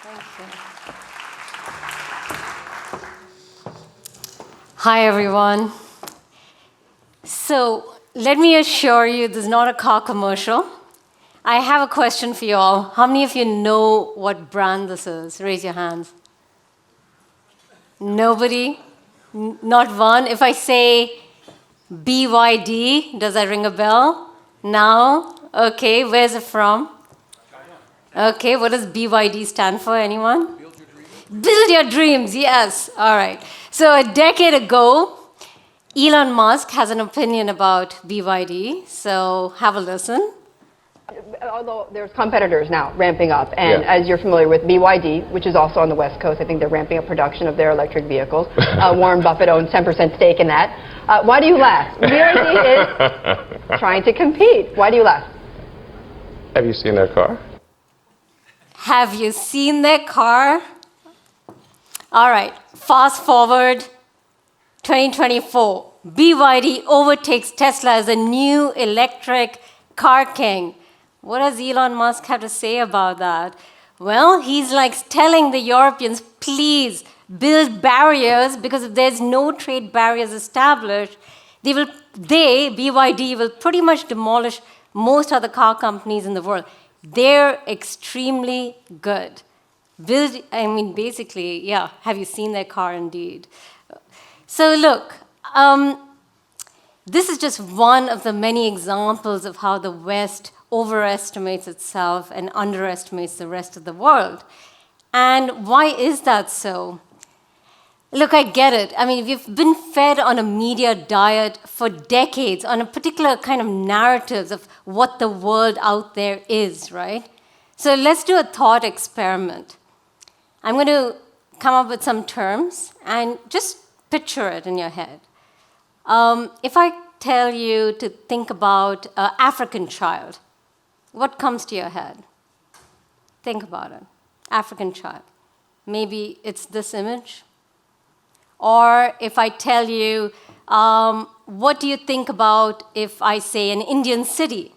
Thank you. Hi, everyone. So let me assure you, this is not a car commercial. I have a question for you all. How many of you know what brand this is? Raise your hands. Nobody? Not one? If I say BYD, does that ring a bell? No? Okay, where's it from? Okay, what does BYD stand for? Anyone? Build your dreams. Build your dreams, yes. All right. So a decade ago, Elon Musk has an opinion about BYD, so have a listen. Although there's competitors now ramping up, and as you're familiar with BYD, which is also on the West Coast, I think they're ramping up production of their electric vehicles. Warren Buffett owns 10% stake in that. Why do you laugh? BYD is trying to compete. Why do you laugh? Have you seen their car? Have you seen their car? All right, fast forward 2024. BYD overtakes Tesla as a new electric car king. What does Elon Musk have to say about that? Well, he's like telling the Europeans, please build barriers, because if there's no trade barriers established, BYD will pretty much demolish most other car companies in the world. They're extremely good. Basically, have you seen their car indeed? So look, this is just one of the many examples of how the West overestimates itself and underestimates the rest of the world. And why is that so? Look, I get it. I mean, we've been fed on a media diet for decades on a particular kind of narratives of what the world out there is, right? So let's do a thought experiment. I'm going to come up with some terms and just picture it in your head. If I tell you to think about an African child, what comes to your head? Think about it. African child. Maybe it's this image. Or if I tell you, what do you think about if I say an Indian city?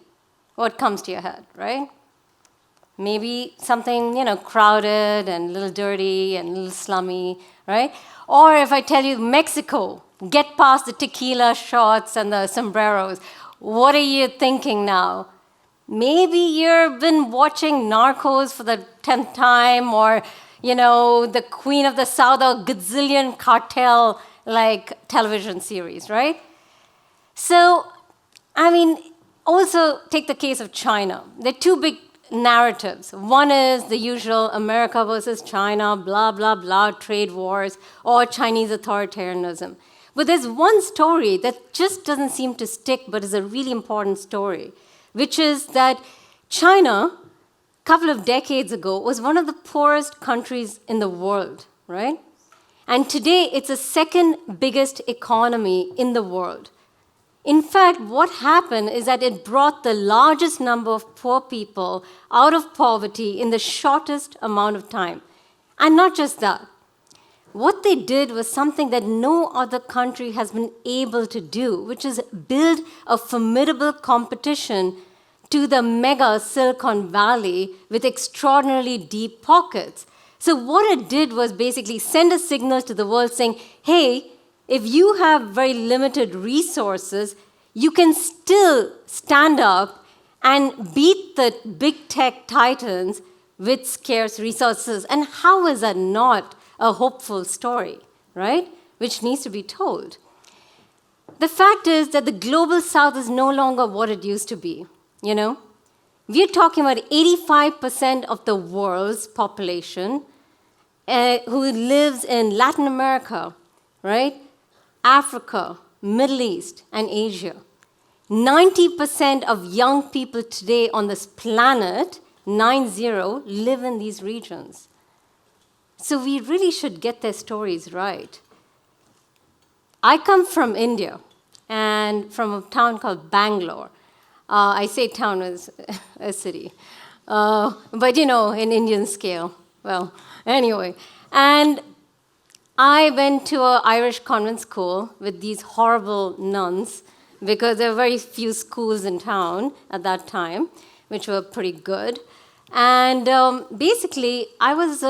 What comes to your head, right? Maybe something, crowded and a little dirty and a little slummy, right? Or if I tell you Mexico, get past the tequila shots and the sombreros, what are you thinking now? Maybe you've been watching Narcos for the 10th time, or the Queen of the South, or gazillion cartel television series, right? So, also take the case of China. There are two big narratives. One is the usual America versus China, blah, blah, blah, trade wars, or Chinese authoritarianism. But there's one story that just doesn't seem to stick, but is a really important story, which is that China, a couple of decades ago, was one of the poorest countries in the world, right? And today, it's the second biggest economy in the world. In fact, what happened is that it brought the largest number of poor people out of poverty in the shortest amount of time. And not just that. What they did was something that no other country has been able to do, which is build a formidable competition to the mega Silicon Valley with extraordinarily deep pockets. So what it did was basically send a signal to the world saying, hey, if you have very limited resources, you can still stand up and beat the big tech titans with scarce resources. And how is that not a hopeful story, right? Which needs to be told. The fact is that the global south is no longer what it used to be, We're talking about 85% of the world's population who lives in Latin America, right? Africa, Middle East, and Asia. 90% of young people today on this planet, 90, live in these regions. So we really should get their stories right. I come from India, and from a town called Bangalore. I say town as a city, but in Indian scale. Well, anyway. And I went to an Irish convent school with these horrible nuns, because there were very few schools in town at that time, which were pretty good. And basically, I was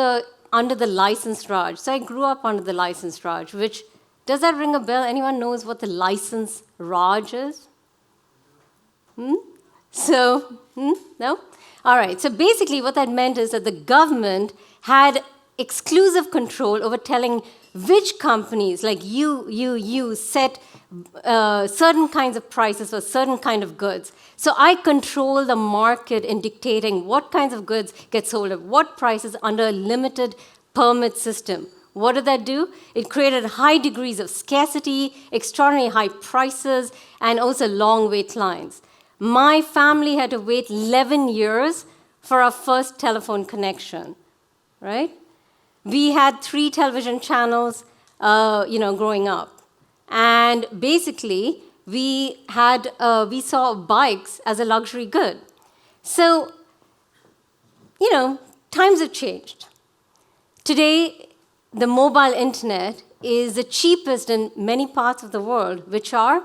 under the license Raj. So I grew up under the license Raj, which, does that ring a bell? Anyone knows what the license Raj is? No? All right, so basically what that meant is that the government had exclusive control over telling which companies, like you set certain kinds of prices for certain kind of goods. So I control the market in dictating what kinds of goods get sold at what prices under a limited permit system. What did that do? It created high degrees of scarcity, extraordinarily high prices, and also long wait lines. My family had to wait 11 years for our first telephone connection, right? We had 3 television channels, growing up. And basically, we saw bikes as a luxury good. So, times have changed. Today, the mobile internet is the cheapest in many parts of the world, which are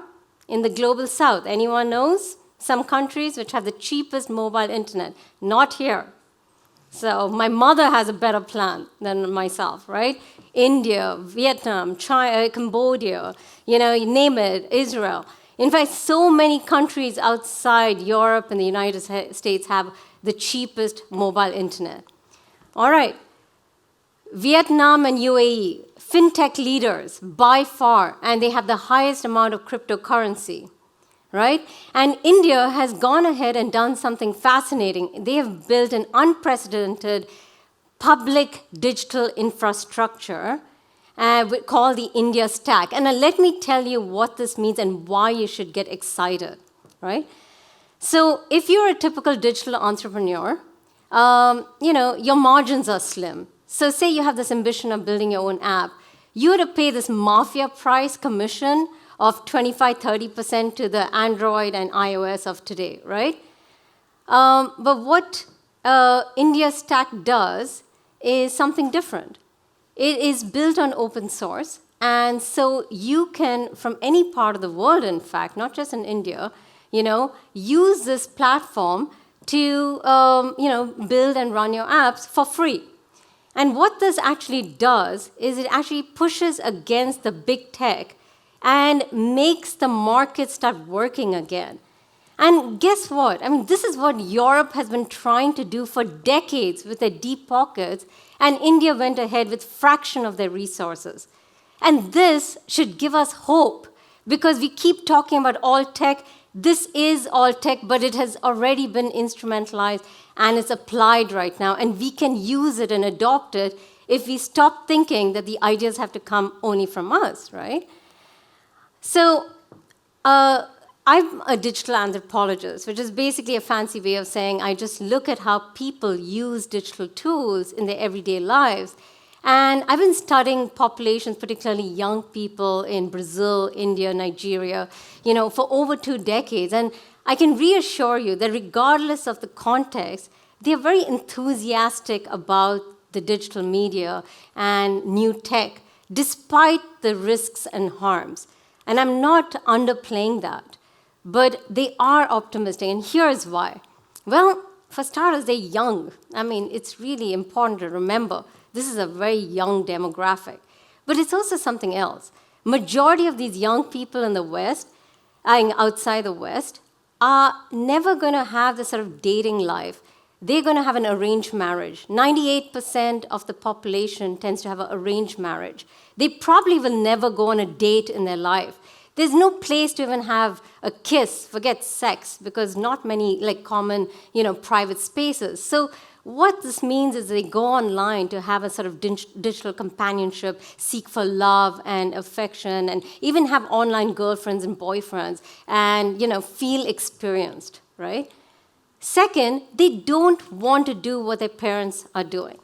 in the global south. Anyone knows? Some countries which have the cheapest mobile internet. Not here. So my mother has a better plan than myself, right? India, Vietnam, China, Cambodia, you name it, Israel. In fact, so many countries outside Europe and the United States have the cheapest mobile internet. All right. Vietnam and UAE, fintech leaders by far, and they have the highest amount of cryptocurrency, right? And India has gone ahead and done something fascinating. They have built an unprecedented public digital infrastructure called the India Stack. And let me tell you what this means and why you should get excited, right? So if you're a typical digital entrepreneur, your margins are slim. So say you have this ambition of building your own app. You would have paid this mafia price commission of 25-30% to the Android and iOS of today, right? But what India Stack does is something different. It is built on open source, and so you can, from any part of the world, in fact, not just in India, use this platform to, build and run your apps for free. And what this actually does is it actually pushes against the big tech and makes the market start working again. And guess what? This is what Europe has been trying to do for decades with their deep pockets, and India went ahead with fraction of their resources. And this should give us hope, because we keep talking about all tech. This is all tech, but it has already been instrumentalized, and it's applied right now, and we can use it and adopt it if we stop thinking that the ideas have to come only from us, right? So I'm a digital anthropologist, which is basically a fancy way of saying I just look at how people use digital tools in their everyday lives. And I've been studying populations, particularly young people in Brazil, India, Nigeria, for over 2 decades. And I can reassure you that regardless of the context, they're very enthusiastic about the digital media and new tech, despite the risks and harms. And I'm not underplaying that, but they are optimistic, and here's why. Well, for starters, they're young. It's really important to remember this is a very young demographic. But it's also something else. Majority of these young people in the West, outside the West, are never going to have the sort of dating life. They're going to have an arranged marriage. 98% of the population tends to have an arranged marriage. They probably will never go on a date in their life. There's no place to even have a kiss, forget sex, because not many common, private spaces. So what this means is they go online to have a sort of digital companionship, seek for love and affection, and even have online girlfriends and boyfriends, and feel experienced, right? Second, they don't want to do what their parents are doing.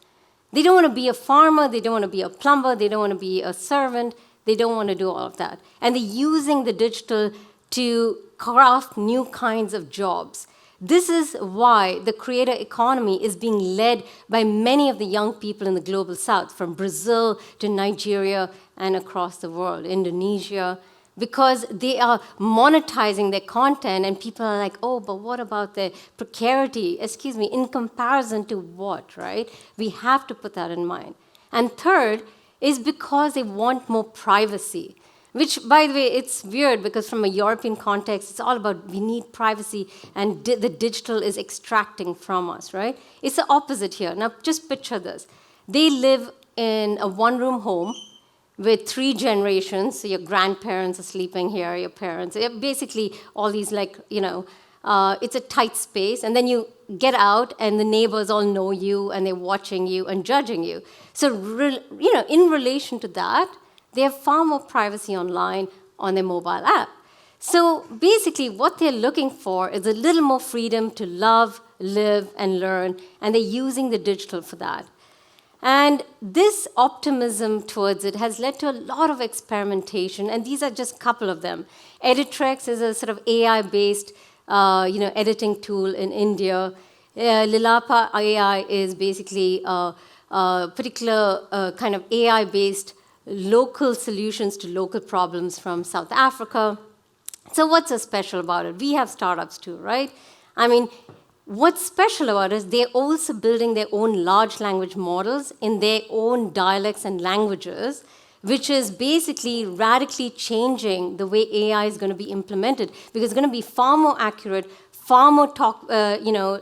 They don't want to be a farmer, they don't want to be a plumber, they don't want to be a servant, they don't want to do all of that. And they're using the digital to craft new kinds of jobs. This is why the creator economy is being led by many of the young people in the global south, from Brazil to Nigeria and across the world, Indonesia. because they are monetizing their content, and people are like, oh, but what about the precarity? Excuse me, in comparison to what, right? We have to put that in mind. And third is because they want more privacy, which, by the way, it's weird because from a European context, it's all about we need privacy, and the digital is extracting from us, right? It's the opposite here. Now, just picture this. They live in a one-room home with 3 generations, so your grandparents are sleeping here, your parents, basically all these it's a tight space, and then you get out and the neighbors all know you and they're watching you and judging you. So, in relation to that, they have far more privacy online on their mobile app. So basically what they're looking for is a little more freedom to love, live, and learn, and they're using the digital for that. And this optimism towards it has led to a lot of experimentation, and these are just a couple of them. Editrex is a sort of AI-based editing tool in India. Lilapa AI is basically a particular kind of AI-based local solutions to local problems from South Africa. So what's so special about it? We have startups too, right? I mean, what's special about it is they're also building their own large language models in their own dialects and languages, which is basically radically changing the way AI is going to be implemented, because it's going to be far more accurate, far more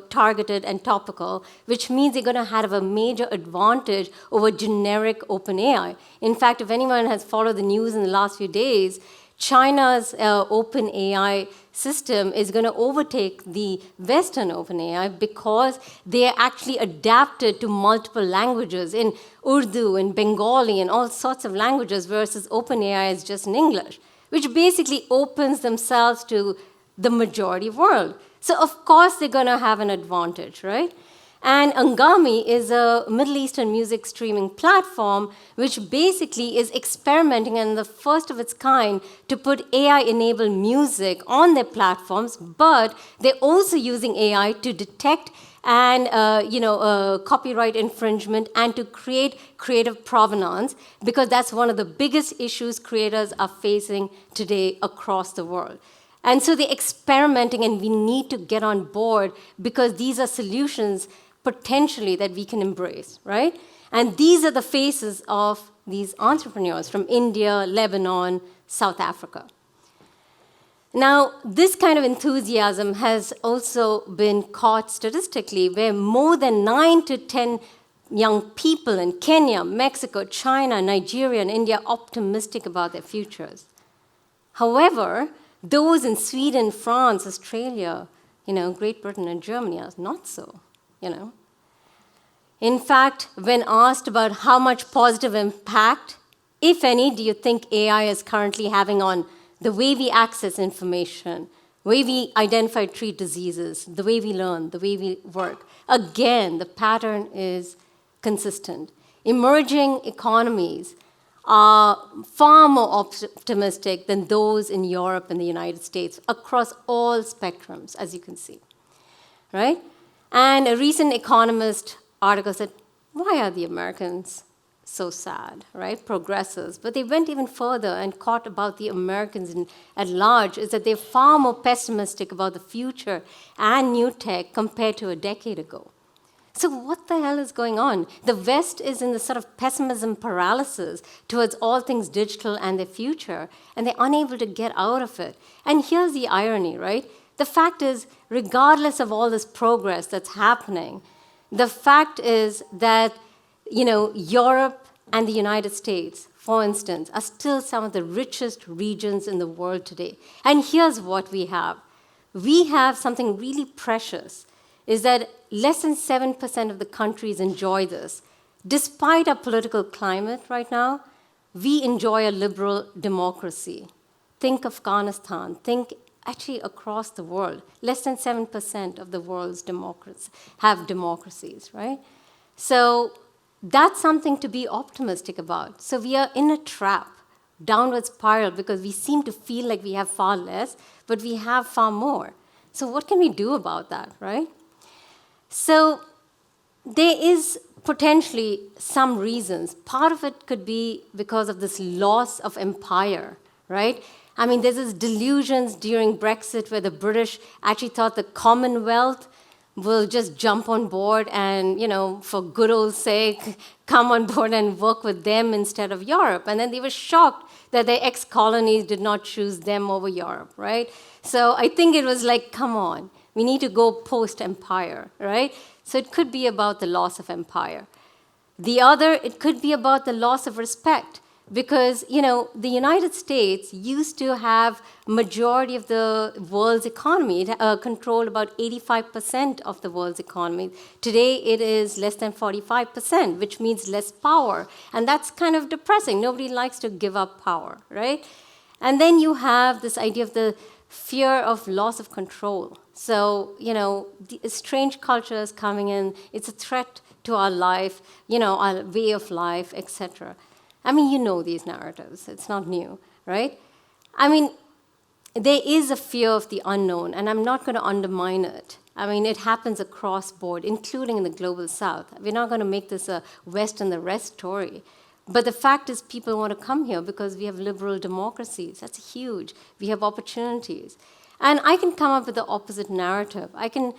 targeted and topical, which means they're going to have a major advantage over generic OpenAI. In fact, if anyone has followed the news in the last few days, China's OpenAI system is going to overtake the Western OpenAI because they are actually adapted to multiple languages in Urdu and Bengali and all sorts of languages, versus OpenAI is just in English, which basically opens themselves to the majority world. So of course they're going to have an advantage, right? And Angami is a Middle Eastern music streaming platform which basically is experimenting and the first of its kind to put AI-enabled music on their platforms, but they're also using AI to detect and copyright infringement and to create creative provenance, because that's one of the biggest issues creators are facing today across the world. And so they're experimenting, and we need to get on board because these are solutions potentially that we can embrace, right? And these are the faces of these entrepreneurs from India, Lebanon, South Africa. Now, this kind of enthusiasm has also been caught statistically, where more than 9 to 10 young people in Kenya, Mexico, China, Nigeria, and India are optimistic about their futures. However, those in Sweden, France, Australia, Great Britain, and Germany are not so. In fact, when asked about how much positive impact, if any, do you think AI is currently having on the way we access information, the way we identify, treat diseases, the way we learn, the way we work, again, the pattern is consistent. Emerging economies are far more optimistic than those in Europe and the United States across all spectrums, as you can see, right? And a recent Economist article said, why are the Americans so sad, right? Progressives. But they went even further and caught about the Americans at large, is that they're far more pessimistic about the future and new tech compared to a decade ago. So what the hell is going on? The West is in the sort of pessimism paralysis towards all things digital and their future, and they're unable to get out of it. And here's the irony, right? The fact is, regardless of all this progress that's happening, the fact is that, Europe and the United States, for instance, are still some of the richest regions in the world today. And here's what we have. We have something really precious, is that less than 7% of the countries enjoy this. Despite our political climate right now, we enjoy a liberal democracy. Think Afghanistan, think actually across the world. Less than 7% of the world's democracies have democracies, right? So that's something to be optimistic about. So we are in a trap, downward spiral, because we seem to feel like we have far less, but we have far more. So what can we do about that, right? So there is potentially some reasons. Part of it could be because of this loss of empire, right? I mean, there's this delusions during Brexit where the British actually thought the Commonwealth will just jump on board and, for good old sake, come on board and work with them instead of Europe. And then they were shocked that their ex-colonies did not choose them over Europe, right? So I think it was like, come on, we need to go post-empire, right? So it could be about the loss of empire. The other, it could be about the loss of respect. Because, the United States used to have majority of the world's economy. It controlled about 85% of the world's economy. Today, it is less than 45%, which means less power. And that's kind of depressing. Nobody likes to give up power, right? And then you have this idea of the fear of loss of control. So, the strange cultures coming in. It's a threat to our life, our way of life, etc. I mean, you know these narratives. It's not new, right? I mean, there is a fear of the unknown, and I'm not going to undermine it. I mean, it happens across board, including in the global south. We're not going to make this a West and the rest story. But the fact is people want to come here because we have liberal democracies. That's huge. We have opportunities. And I can come up with the opposite narrative. I can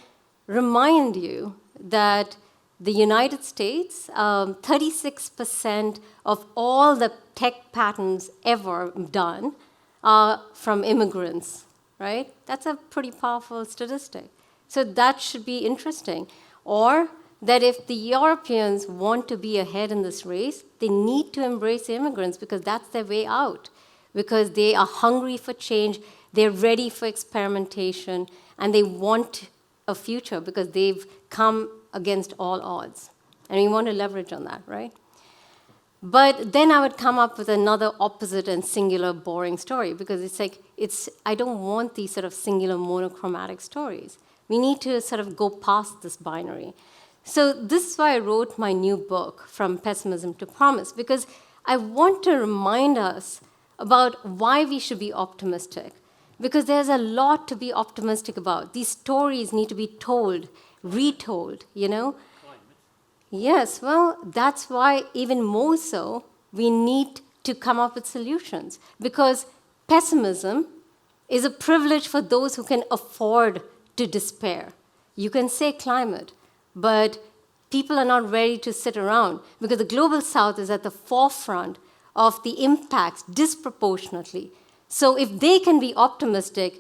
remind you that the United States, 36% of all the tech patents ever done are from immigrants, right? That's a pretty powerful statistic. So that should be interesting. Or that if the Europeans want to be ahead in this race, they need to embrace immigrants because that's their way out. Because they are hungry for change, they're ready for experimentation, and they want a future because they've come against all odds. And we want to leverage on that, right? But then I would come up with another opposite and singular boring story because it's like, I don't want these sort of singular monochromatic stories. We need to sort of go past this binary. So this is why I wrote my new book, From Pessimism to Promise, because I want to remind us about why we should be optimistic. Because there's a lot to be optimistic about. These stories need to be told, retold, Yes, well, that's why even more so, we need to come up with solutions. Because pessimism is a privilege for those who can afford to despair. You can say climate, but people are not ready to sit around because the global south is at the forefront of the impacts disproportionately. So if they can be optimistic,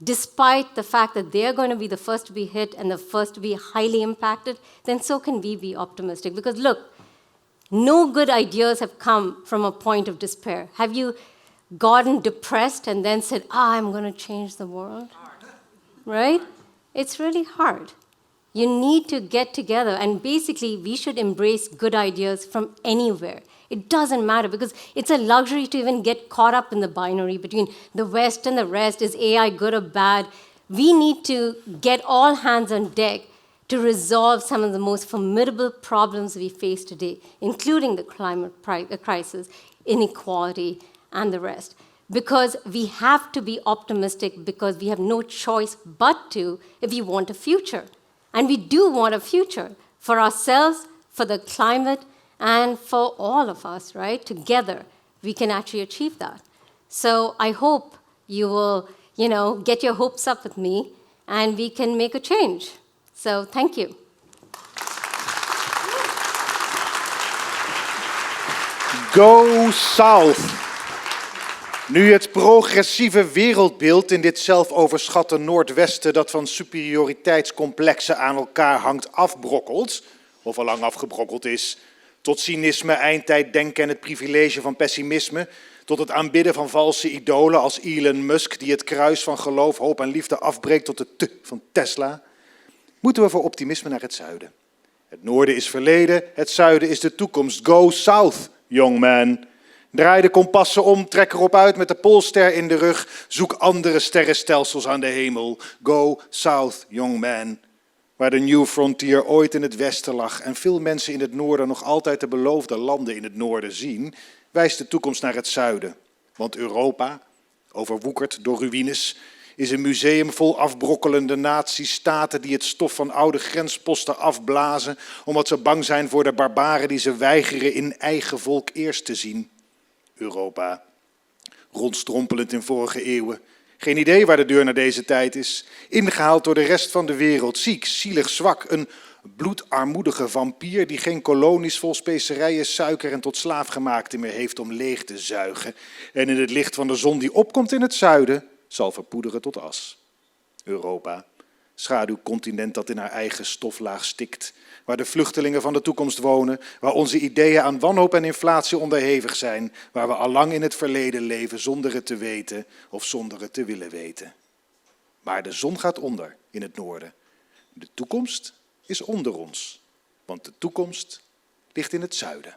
despite the fact that they're going to be the first to be hit and the first to be highly impacted, then so can we be optimistic. Because look, no good ideas have come from a point of despair. Have you gotten depressed and then said, I'm going to change the world? Right? It's really hard. You need to get together, and basically we should embrace good ideas from anywhere. It doesn't matter because it's a luxury to even get caught up in the binary between the West and the rest. Is AI good or bad? We need to get all hands on deck to resolve some of the most formidable problems we face today, including the climate crisis, inequality, and the rest. Because we have to be optimistic because we have no choice but to if we want a future. And we do want a future for ourselves, for the climate, and for all of us, right? Together, we can actually achieve that. So I hope you will, get your hopes up with me, and we can make a change. So thank you. Go South. Nu het progressieve wereldbeeld in dit zelfoverschatte Noordwesten dat van superioriteitscomplexen aan elkaar hangt afbrokkelt, of al lang afgebrokkeld is, tot cynisme, eindtijddenken en het privilege van pessimisme, tot het aanbidden van valse idolen als Elon Musk die het kruis van geloof, hoop en liefde afbreekt tot de T van Tesla, moeten we voor optimisme naar het zuiden. Het noorden is verleden, het zuiden is de toekomst. Go South, young man. Draai de kompassen om, trek erop uit met de Poolster in de rug. Zoek andere sterrenstelsels aan de hemel. Go South, young man. Waar de New Frontier ooit in het westen lag en veel mensen in het noorden nog altijd de beloofde landen in het noorden zien, wijst de toekomst naar het zuiden. Want Europa, overwoekerd door ruïnes, is een museum vol afbrokkelende nazistaten die het stof van oude grensposten afblazen, omdat ze bang zijn voor de barbaren die ze weigeren in eigen volk eerst te zien. Europa. rondstrompelend in vorige eeuwen. Geen idee waar de deur naar deze tijd is. Ingehaald door de rest van de wereld. Ziek, zielig, zwak. Een bloedarmoedige vampier die geen kolonies vol specerijen, suiker en tot slaafgemaakte meer heeft om leeg te zuigen. En in het licht van de zon die opkomt in het zuiden zal verpoederen tot as. Europa, schaduwcontinent dat in haar eigen stoflaag stikt. Waar de vluchtelingen van de toekomst wonen, waar onze ideeën aan wanhoop en inflatie onderhevig zijn, waar we allang in het verleden leven zonder het te weten of zonder het te willen weten. Maar de zon gaat onder in het noorden. De toekomst is onder ons, want de toekomst ligt in het zuiden.